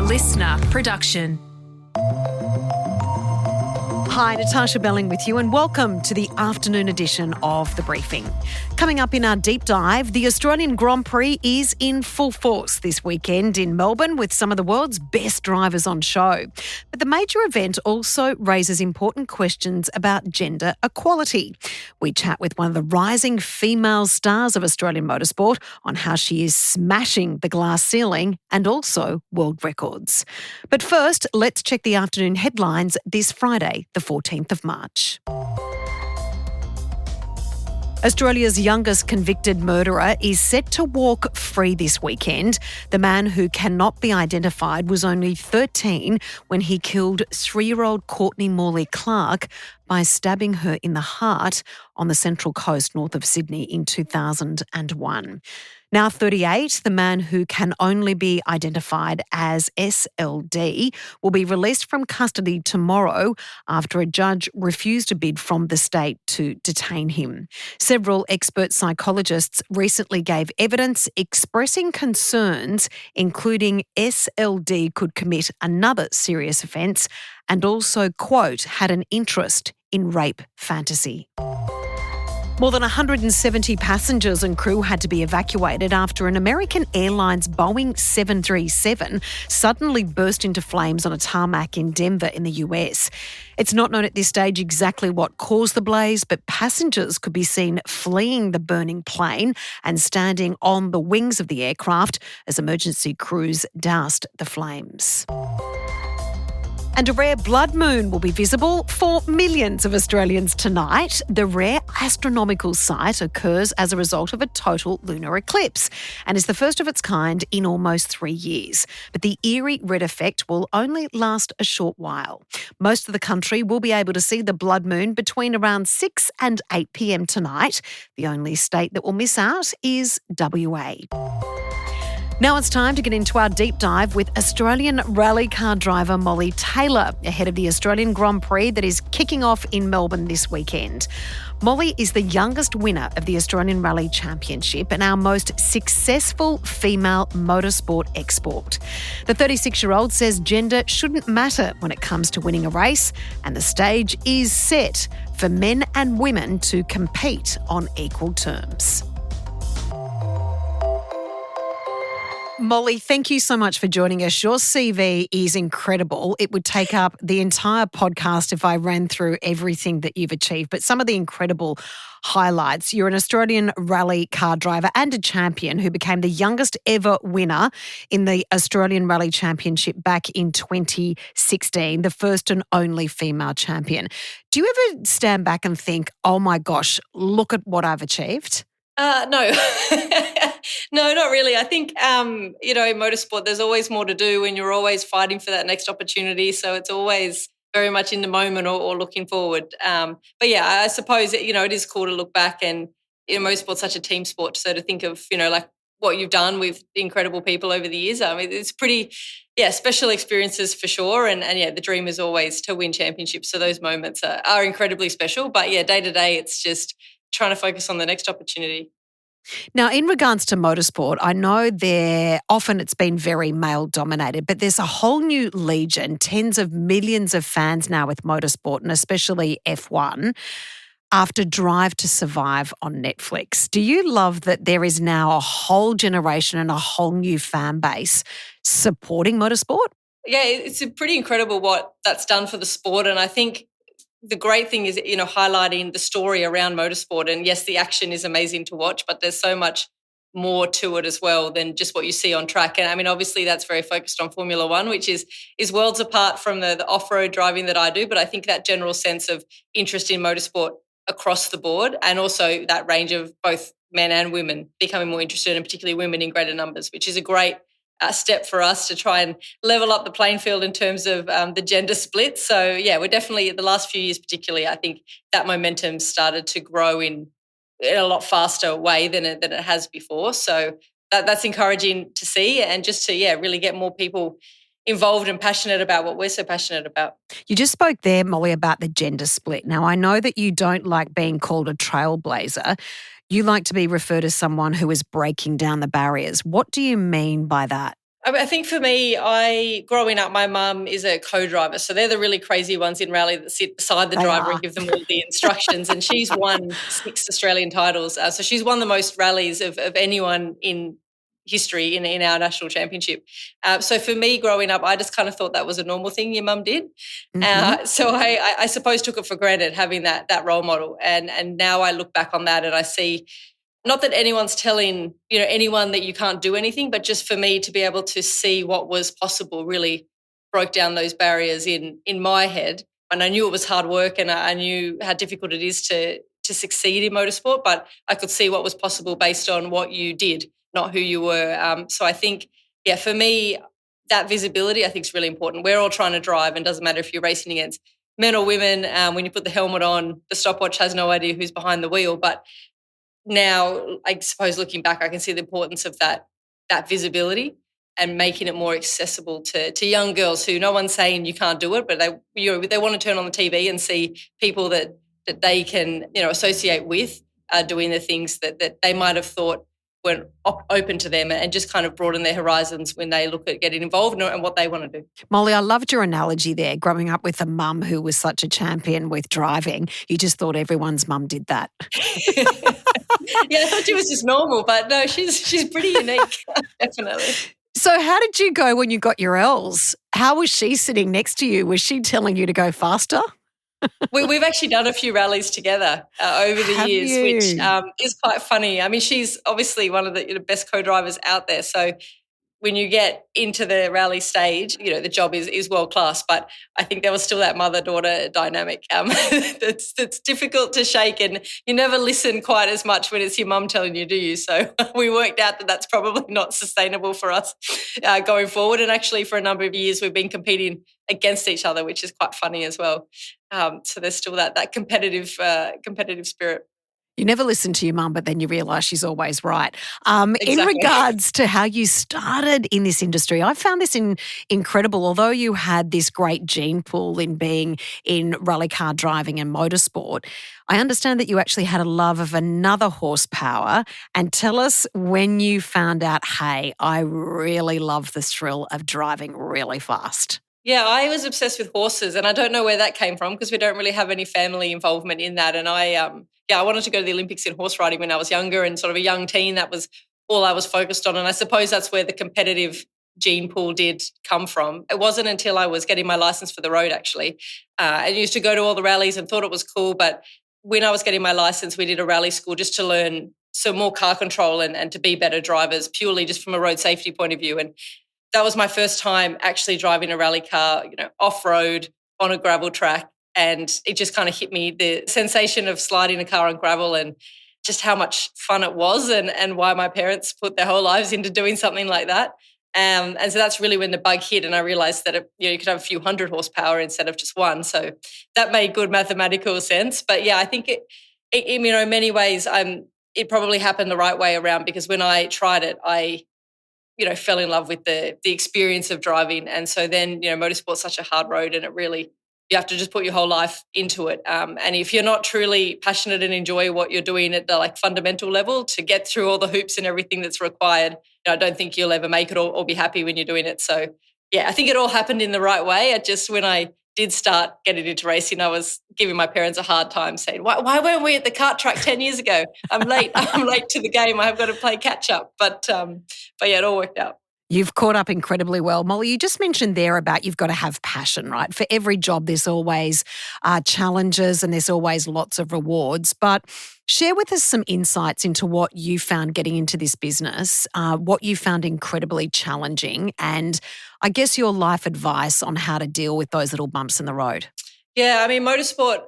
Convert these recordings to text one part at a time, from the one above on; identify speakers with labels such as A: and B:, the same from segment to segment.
A: listener production.
B: Hi, Natarsha Belling with you and welcome to the afternoon edition of The Briefing. Coming up in our deep dive, the Australian Grand Prix is in full force this weekend in Melbourne with some of the world's best drivers on show. But the major event also raises important questions about gender equality. We chat with one of the rising female stars of Australian motorsport on how she is smashing the glass ceiling and also world records. But first, let's check the afternoon headlines this Friday, the 14th of March. Australia's youngest convicted murderer is set to walk free this weekend. The man who cannot be identified was only 13 when he killed 3-year-old Courtney Morley Clark by stabbing her in the heart on the Central Coast north of Sydney in 2001. Now 38, the man who can only be identified as SLD will be released from custody tomorrow after a judge refused a bid from the state to detain him. Several expert psychologists recently gave evidence expressing concerns, including SLD could commit another serious offence and also, quote, had an interest in rape fantasy. More than 170 passengers and crew had to be evacuated after an American Airlines Boeing 737 suddenly burst into flames on a tarmac in Denver in the US. It's not known at this stage exactly what caused the blaze, but passengers could be seen fleeing the burning plane and standing on the wings of the aircraft as emergency crews doused the flames. And a rare blood moon will be visible for millions of Australians tonight. The rare astronomical sight occurs as a result of a total lunar eclipse and is the first of its kind in almost 3 years. But the eerie red effect will only last a short while. Most of the country will be able to see the blood moon between around 6 and 8 p.m. tonight. The only state that will miss out is WA. Now it's time to get into our deep dive with Australian rally car driver Molly Taylor ahead of the Australian Grand Prix that is kicking off in Melbourne this weekend. Molly is the youngest winner of the Australian Rally Championship and our most successful female motorsport export. The 36-year-old says gender shouldn't matter when it comes to winning a race, and the stage is set for men and women to compete on equal terms. Molly, thank you so much for joining us. Your CV is incredible. It would take up the entire podcast if I ran through everything that you've achieved, but some of the incredible highlights. You're an Australian rally car driver and a champion who became the youngest ever winner in the Australian Rally Championship back in 2016, the first and only female champion. Do you ever stand back and think, oh my gosh, look at what I've achieved?
C: No. No, not really. I think, in motorsport, there's always more to do and you're always fighting for that next opportunity. So it's always very much in the moment or looking forward. But yeah, I suppose, it is cool to look back and, motorsport's such a team sport. So to think of, like what you've done with incredible people over the years, I mean, it's pretty, special experiences for sure. And the dream is always to win championships. So those moments are incredibly special. But day to day, it's just trying to focus on the next opportunity.
B: Now, in regards to motorsport, I know often it's been very male-dominated, but there's a whole new legion, tens of millions of fans now with motorsport and especially F1 after Drive to Survive on Netflix. Do you love that there is now a whole generation and a whole new fan base supporting motorsport?
C: Yeah, it's pretty incredible what that's done for the sport, and I think the great thing is, highlighting the story around motorsport. And yes, the action is amazing to watch, but there's so much more to it as well than just what you see on track. And I mean, obviously that's very focused on Formula One, which is worlds apart from the off-road driving that I do. But I think that general sense of interest in motorsport across the board, and also that range of both men and women becoming more interested, and particularly women in greater numbers, which is a great step for us to try and level up the playing field in terms of the gender split. So, we're definitely, the last few years particularly, I think that momentum started to grow in a lot faster way than it has before. So that's encouraging to see, and just to, really get more people involved and passionate about what we're so passionate about.
B: You just spoke there, Molly, about the gender split. Now, I know that you don't like being called a trailblazer. You like to be referred as someone who is breaking down the barriers. What do you mean by that?
C: I think for me, growing up, my mum is a co-driver. So they're the really crazy ones in rally that sit beside the
B: They
C: driver
B: are.
C: and give them all the instructions. And she's won 6 Australian titles. So she's won the most rallies of anyone in history in our national championship. So for me growing up, I just kind of thought that was a normal thing your mum did.
B: Hmm.
C: So I suppose took it for granted having that role model. And now I look back on that and I see, not that anyone's telling, anyone that you can't do anything, but just for me to be able to see what was possible really broke down those barriers in my head. And I knew it was hard work and I knew how difficult it is to succeed in motorsport, but I could see what was possible based on what you did, not who you were. So I think, yeah, for me, that visibility I think is really important. We're all trying to drive, and it doesn't matter if you're racing against men or women. When you put the helmet on, the stopwatch has no idea who's behind the wheel, but now, I suppose looking back, I can see the importance of that visibility and making it more accessible to young girls who no one's saying you can't do it, but they want to turn on the TV and see people that they can associate with doing the things that they might have thought weren't open to them, and just kind of broaden their horizons when they look at getting involved and what they want to do.
B: Molly, I loved your analogy there, growing up with a mum who was such a champion with driving. You just thought everyone's mum did that.
C: Yeah, I thought she was just normal, but no, she's pretty unique, definitely.
B: So, how did you go when you got your L's? How was she sitting next to you? Was she telling you to go faster?
C: We've actually done a few rallies together over the
B: Have
C: years, which
B: you?
C: is quite funny. I mean, she's obviously one of the best co-drivers out there. So when you get into the rally stage, the job is world class. But I think there was still that mother-daughter dynamic that's difficult to shake, and you never listen quite as much when it's your mum telling you, do you? So we worked out that that's probably not sustainable for us going forward. And actually, for a number of years, we've been competing against each other, which is quite funny as well. So there's still that competitive spirit.
B: You never listen to your mum, but then you realise she's always right. In
C: Exactly.
B: regards to how you started in this industry, I found this incredible. Although you had this great gene pool in being in rally car driving and motorsport, I understand that you actually had a love of another horsepower. And tell us when you found out, hey, I really love the thrill of driving really fast.
C: Yeah, I was obsessed with horses, and I don't know where that came from because we don't really have any family involvement in that. And I wanted to go to the Olympics in horse riding when I was younger and sort of a young teen. That was all I was focused on. And I suppose that's where the competitive gene pool did come from. It wasn't until I was getting my license for the road, actually. I used to go to all the rallies and thought it was cool. But when I was getting my license, we did a rally school just to learn some more car control and to be better drivers, purely just from a road safety point of view. And that was my first time actually driving a rally car, off-road on a gravel track. And it just kind of hit me, the sensation of sliding a car on gravel and just how much fun it was, and why my parents put their whole lives into doing something like that. And so that's really when the bug hit, and I realized that you could have a few hundred horsepower instead of just one. So that made good mathematical sense. But yeah, I think it in many ways, it probably happened the right way around, because when I tried it, I fell in love with the experience of driving. And so then, motorsport's such a hard road, and it really, you have to just put your whole life into it. And if you're not truly passionate and enjoy what you're doing at the fundamental level to get through all the hoops and everything that's required, I don't think you'll ever make it or be happy when you're doing it. So yeah, I think it all happened in the right way. When I did start getting into racing, I was giving my parents a hard time saying, why weren't we at the kart track 10 years ago? I'm late. I'm late to the game. I've got to play catch up. But yeah, it all worked out.
B: You've caught up incredibly well. Molly, you just mentioned there about you've got to have passion, right? For every job, there's always challenges and there's always lots of rewards. But share with us some insights into what you found getting into this business, what you found incredibly challenging, and I guess your life advice on how to deal with those little bumps in the road.
C: Yeah, I mean, motorsport,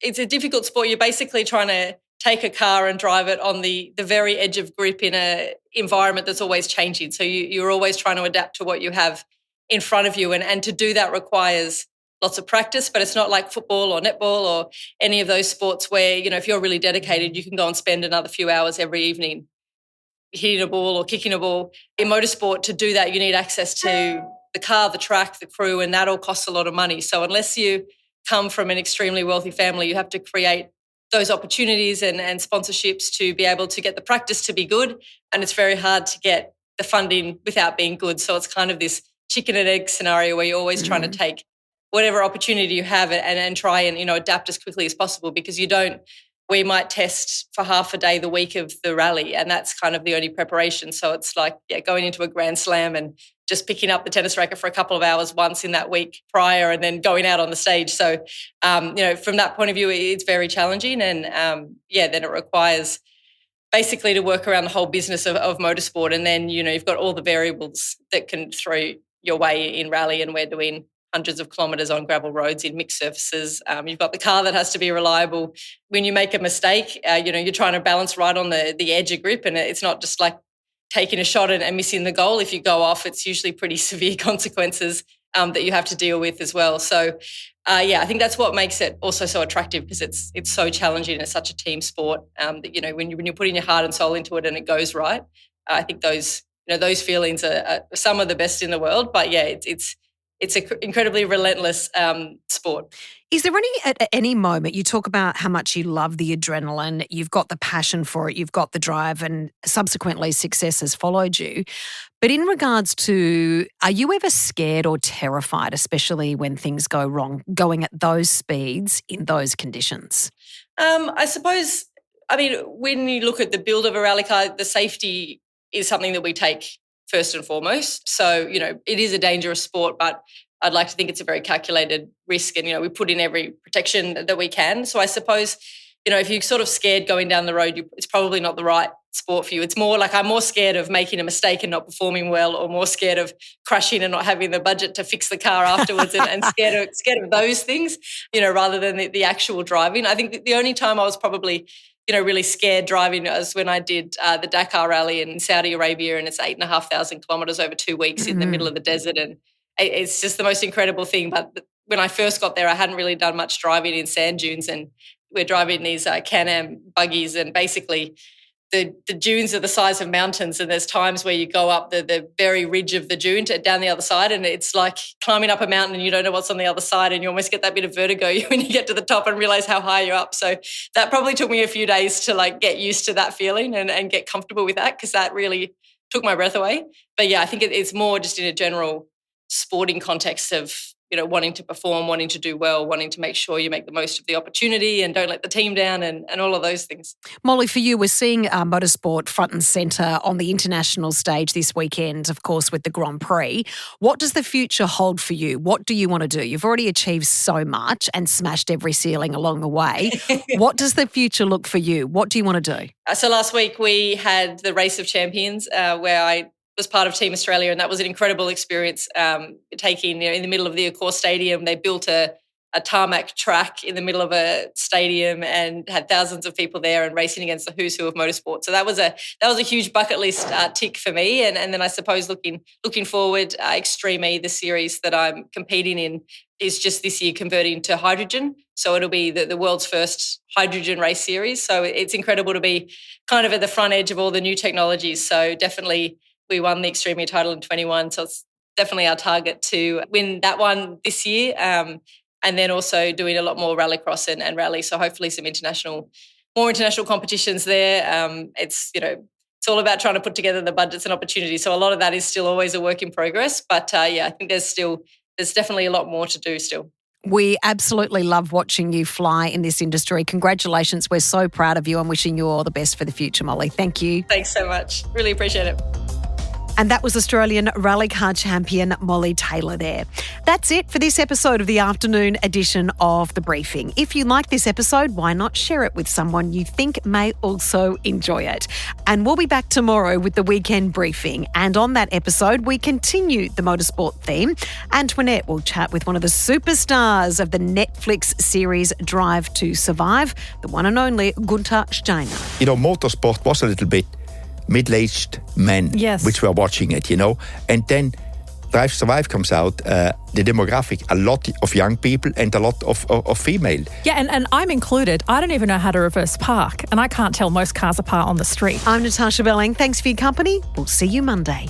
C: it's a difficult sport. You're basically trying to take a car and drive it on the very edge of grip in a environment that's always changing. So you're always trying to adapt to what you have in front of you. And to do that requires lots of practice, but it's not like football or netball or any of those sports where, if you're really dedicated, you can go and spend another few hours every evening hitting a ball or kicking a ball. In motorsport, to do that, you need access to the car, the track, the crew, and that all costs a lot of money. So unless you come from an extremely wealthy family, you have to create those opportunities and sponsorships to be able to get the practice to be good. And it's very hard to get the funding without being good. So it's kind of this chicken and egg scenario where you're always trying to take whatever opportunity you have and try and, adapt as quickly as possible, because we might test for half a day the week of the rally, and that's kind of the only preparation. So it's like, going into a Grand Slam and just picking up the tennis racket for a couple of hours once in that week prior and then going out on the stage. So, from that point of view, it's very challenging. And, then it requires basically to work around the whole business of motorsport. And then, you've got all the variables that can throw your way in rally, and we're doing hundreds of kilometres on gravel roads in mixed surfaces. You've got the car that has to be reliable. When you make a mistake, you're trying to balance right on the edge of grip, and it's not just like taking a shot and missing the goal. If you go off, it's usually pretty severe consequences that you have to deal with as well. So, I think that's what makes it also so attractive, because it's so challenging and it's such a team sport that, when you're putting your heart and soul into it and it goes right, I think those feelings are some of the best in the world. But it's an incredibly relentless sport.
B: Is there at any moment, you talk about how much you love the adrenaline, you've got the passion for it, you've got the drive, and subsequently success has followed you. But in regards to, are you ever scared or terrified, especially when things go wrong, going at those speeds in those conditions?
C: I suppose, when you look at the build of a rally car, the safety is something that we take first and foremost. So, it is a dangerous sport, but I'd like to think it's a very calculated risk, and, we put in every protection that we can. So I suppose, if you're sort of scared going down the road, it's probably not the right sport for you. It's more like I'm more scared of making a mistake and not performing well, or more scared of crashing and not having the budget to fix the car afterwards, and scared of those things, rather than the actual driving. I think the only time I was probably really scared driving was when I did the Dakar Rally in Saudi Arabia, and it's 8,500 kilometres over 2 weeks in the middle of the desert, and it's just the most incredible thing. But when I first got there, I hadn't really done much driving in sand dunes, and we're driving these Can-Am buggies, and basically the dunes are the size of mountains, and there's times where you go up the very ridge of the dune down the other side, and it's like climbing up a mountain and you don't know what's on the other side, and you almost get that bit of vertigo when you get to the top and realise how high you're up. So that probably took me a few days to get used to that feeling and get comfortable with that, because that really took my breath away. But it's more just in a general sporting context of wanting to perform, wanting to do well, wanting to make sure you make the most of the opportunity and don't let the team down, and all of those things.
B: Molly, for you, we're seeing motorsport front and centre on the international stage this weekend, of course, with the Grand Prix. What does the future hold for you? What do you want to do? You've already achieved so much and smashed every ceiling along the way. What does the future look for you? What do you want to do?
C: So last week we had the Race of Champions where I was part of Team Australia, and that was an incredible experience. Taking, in the middle of the Accor Stadium, they built a tarmac track in the middle of a stadium and had thousands of people there and racing against the who's who of motorsport. So that was a huge bucket list tick for me. And then I suppose looking forward, Extreme E, the series that I'm competing in, is just this year converting to hydrogen. So it'll be the world's first hydrogen race series. So it's incredible to be kind of at the front edge of all the new technologies. So definitely, we won the Extreme E title in 21, so it's definitely our target to win that one this year, and then also doing a lot more rallycross and rally, so hopefully some more international competitions there. It's all about trying to put together the budgets and opportunities, so a lot of that is still always a work in progress, but I think there's definitely a lot more to do still.
B: We absolutely love watching you fly in this industry. Congratulations. We're so proud of you and wishing you all the best for the future, Molly. Thank you.
C: Thanks so much. Really appreciate it.
B: And that was Australian rally car champion Molly Taylor there. That's it for this episode of the afternoon edition of The Briefing. If you like this episode, why not share it with someone you think may also enjoy it? And we'll be back tomorrow with the weekend briefing. And on that episode, we continue the motorsport theme. Antoinette will chat with one of the superstars of the Netflix series Drive to Survive, the one and only Gunther Steiner.
A: Motorsport was a little bit middle-aged men,
D: yes,
A: which were watching it, And then Drive to Survive comes out, the demographic, a lot of young people and a lot of female.
D: Yeah, and I'm included. I don't even know how to reverse park, and I can't tell most cars apart on the street.
B: I'm Natarsha Belling. Thanks for your company. We'll see you Monday.